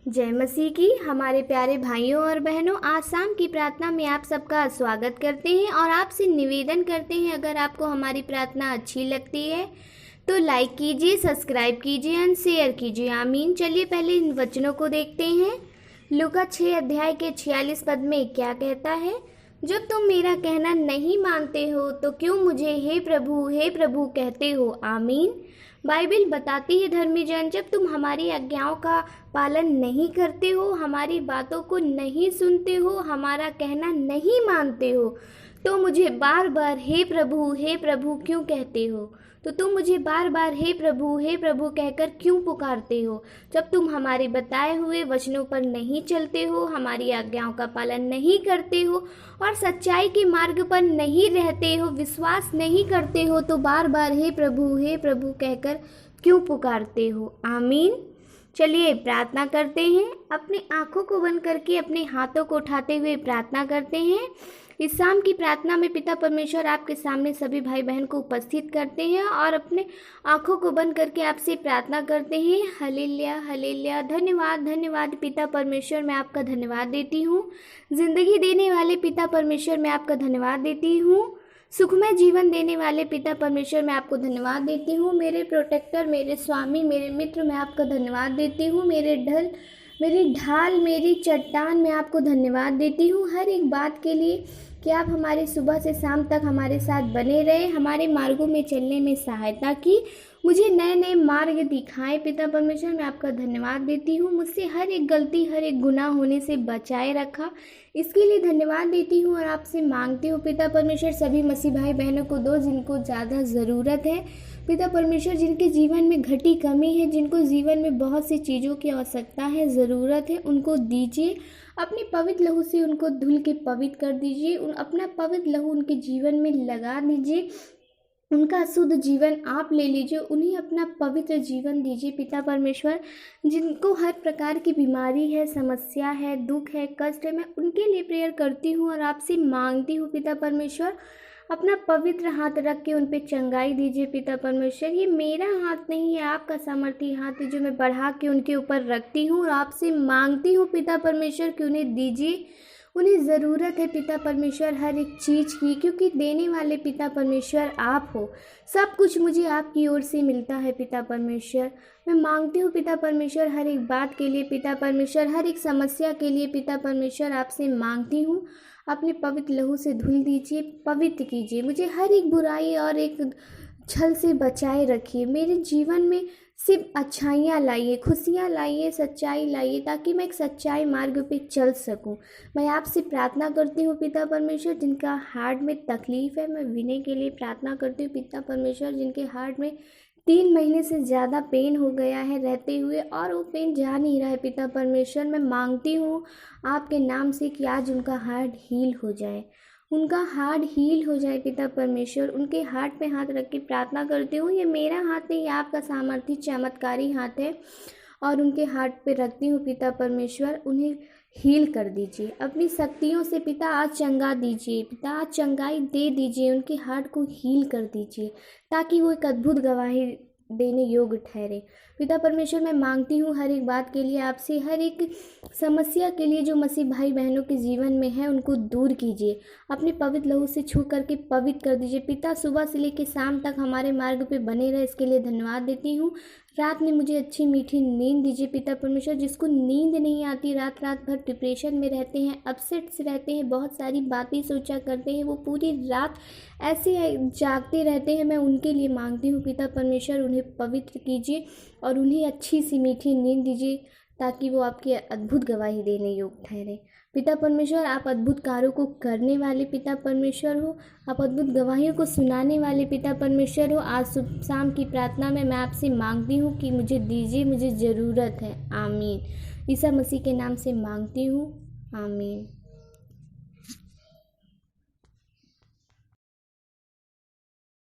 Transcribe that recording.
जय मसीह की। हमारे प्यारे भाइयों और बहनों, आज शाम की प्रार्थना में आप सबका स्वागत करते हैं और आपसे निवेदन करते हैं, अगर आपको हमारी प्रार्थना अच्छी लगती है तो लाइक कीजिए, सब्सक्राइब कीजिए और शेयर कीजिए। आमीन। चलिए पहले इन वचनों को देखते हैं। लूका 6 अध्याय के 46 पद में क्या कहता है? जब तुम मेरा कहना नहीं मानते हो तो क्यों मुझे हे प्रभु कहते हो? आमीन। बाइबल बताती है धर्मी जन, जब तुम हमारी आज्ञाओं का पालन नहीं करते हो, हमारी बातों को नहीं सुनते हो, हमारा कहना नहीं मानते हो, तो मुझे बार बार हे प्रभु क्यों कहते हो? तो तुम मुझे बार बार हे प्रभु कहकर क्यों पुकारते हो? जब तुम हमारे बताए हुए वचनों पर नहीं चलते हो, हमारी आज्ञाओं का पालन नहीं करते हो और सच्चाई के मार्ग पर नहीं रहते हो, विश्वास नहीं करते हो, तो बार बार हे प्रभु कहकर क्यों पुकारते हो? आमीन। चलिए प्रार्थना करते हैं। अपनी आंखों को बंद करके अपने हाथों को उठाते हुए प्रार्थना करते हैं। इस शाम की प्रार्थना में पिता परमेश्वर आपके सामने सभी भाई बहन को उपस्थित करते हैं और अपने आंखों को बंद करके आपसे प्रार्थना करते हैं। Hallelujah hallelujah. धन्यवाद पिता परमेश्वर, मैं आपका धन्यवाद देती हूँ। जिंदगी देने वाले पिता परमेश्वर, मैं आपका धन्यवाद देती हूँ। सुखमय जीवन देने वाले पिता परमेश्वर, मैं आपको धन्यवाद देती हूँ। मेरे प्रोटेक्टर, मेरे स्वामी, मेरे मित्र, मैं आपका धन्यवाद देती हूँ। मेरी ढाल, मेरी चट्टान, मैं आपको धन्यवाद देती हूँ हर एक बात के लिए कि आप हमारे सुबह से शाम तक हमारे साथ बने रहे, हमारे मार्गों में चलने में सहायता की, मुझे नए नए मार्ग दिखाए। पिता परमेश्वर, मैं आपका धन्यवाद देती हूँ। मुझसे हर एक गलती, हर एक गुनाह होने से बचाए रखा, इसके लिए धन्यवाद देती हूँ और आपसे मांगती हूँ पिता परमेश्वर, सभी मसीह भाई बहनों को दो जिनको ज़्यादा ज़रूरत है। पिता परमेश्वर, जिनके जीवन में घटी कमी है, जिनको जीवन में बहुत सी चीज़ों की आवश्यकता है, ज़रूरत है, उनको दीजिए। अपने पवित्र लहू से उनको धुल के पवित्र कर दीजिए। अपना पवित्र लहू उनके जीवन में लगा दीजिए। उनका शुद्ध जीवन आप ले लीजिए, उन्हें अपना पवित्र जीवन दीजिए। पिता परमेश्वर, जिनको हर प्रकार की बीमारी है, समस्या है, दुख है, कष्ट है, मैं उनके लिए प्रेयर करती हूँ और आपसे मांगती हूँ पिता परमेश्वर, अपना पवित्र हाथ रख के उन पे चंगाई दीजिए। पिता परमेश्वर, ये मेरा हाथ नहीं है, आपका सामर्थी हाथ है जो मैं बढ़ा के उनके ऊपर रखती हूँ और आपसे मांगती हूँ पिता परमेश्वर कि उन्हें दीजिए। उन्हें ज़रूरत है पिता परमेश्वर हर एक चीज़ की, क्योंकि देने वाले पिता परमेश्वर आप हो। सब कुछ मुझे आपकी ओर से मिलता है पिता परमेश्वर। मैं मांगती हूँ पिता परमेश्वर हर एक बात के लिए, पिता परमेश्वर हर एक समस्या के लिए पिता परमेश्वर आपसे मांगती हूँ, अपने पवित्र लहू से धुल दीजिए, पवित्र कीजिए, मुझे हर एक बुराई और एक छल से बचाए रखिए। मेरे जीवन में सिर्फ अच्छाइयाँ लाइए, खुशियाँ लाइए, सच्चाई लाइए, ताकि मैं एक सच्चाई मार्ग पे चल सकूं। मैं आपसे प्रार्थना करती हूँ पिता परमेश्वर, जिनका हार्ट में तकलीफ़ है, मैं विनय के लिए प्रार्थना करती हूँ पिता परमेश्वर, जिनके हार्ट में 3 महीने से ज़्यादा पेन हो गया है रहते हुए और वो पेन जा नहीं रहा है। पिता परमेश्वर, मैं मांगती हूँ आपके नाम से कि आज उनका हार्ट हील हो जाए, उनका हार्ट हील हो जाए। पिता परमेश्वर, उनके हार्ट पे हाथ रख के प्रार्थना करती हूँ। ये मेरा हाथ नहीं, आपका सामर्थी चमत्कारी हाथ है और उनके हार्ट पे रखती हूँ पिता परमेश्वर, उन्हें हील कर दीजिए अपनी शक्तियों से। पिता आज चंगा दीजिए, पिता आज चंगाई दे दीजिए, उनके हार्ट को हील कर दीजिए ताकि वो एक अद्भुत गवाही देने योग्य ठहरे। पिता परमेश्वर, मैं मांगती हूँ हर एक बात के लिए आपसे, हर एक समस्या के लिए जो मसीह भाई बहनों के जीवन में है उनको दूर कीजिए, अपने पवित्र लहू से छू करके पवित्र कर दीजिए। पिता, सुबह से लेकर शाम तक हमारे मार्ग पे बने रहे, इसके लिए धन्यवाद देती हूँ। रात में मुझे अच्छी मीठी नींद दीजिए पिता परमेश्वर। जिसको नींद नहीं आती, रात भर डिप्रेशन में रहते हैं, अपसेट से रहते हैं, बहुत सारी बातें सोचा करते हैं, वो पूरी रात ऐसे जागते रहते हैं, मैं उनके लिए मांगती हूँ पिता परमेश्वर, उन्हें पवित्र कीजिए और उन्हें अच्छी सी मीठी नींद दीजिए ताकि वो आपकी अद्भुत गवाही देने योग्य ठहरे। पिता परमेश्वर, आप अद्भुत कार्यों को करने वाले पिता परमेश्वर हो, आप अद्भुत गवाहियों को सुनाने वाले पिता परमेश्वर हो। आज शाम की प्रार्थना में मैं आपसे मांगती हूँ कि मुझे दीजिए, मुझे ज़रूरत है। आमीन। ईसा मसीह के नाम से मांगती हूँ, आमीन।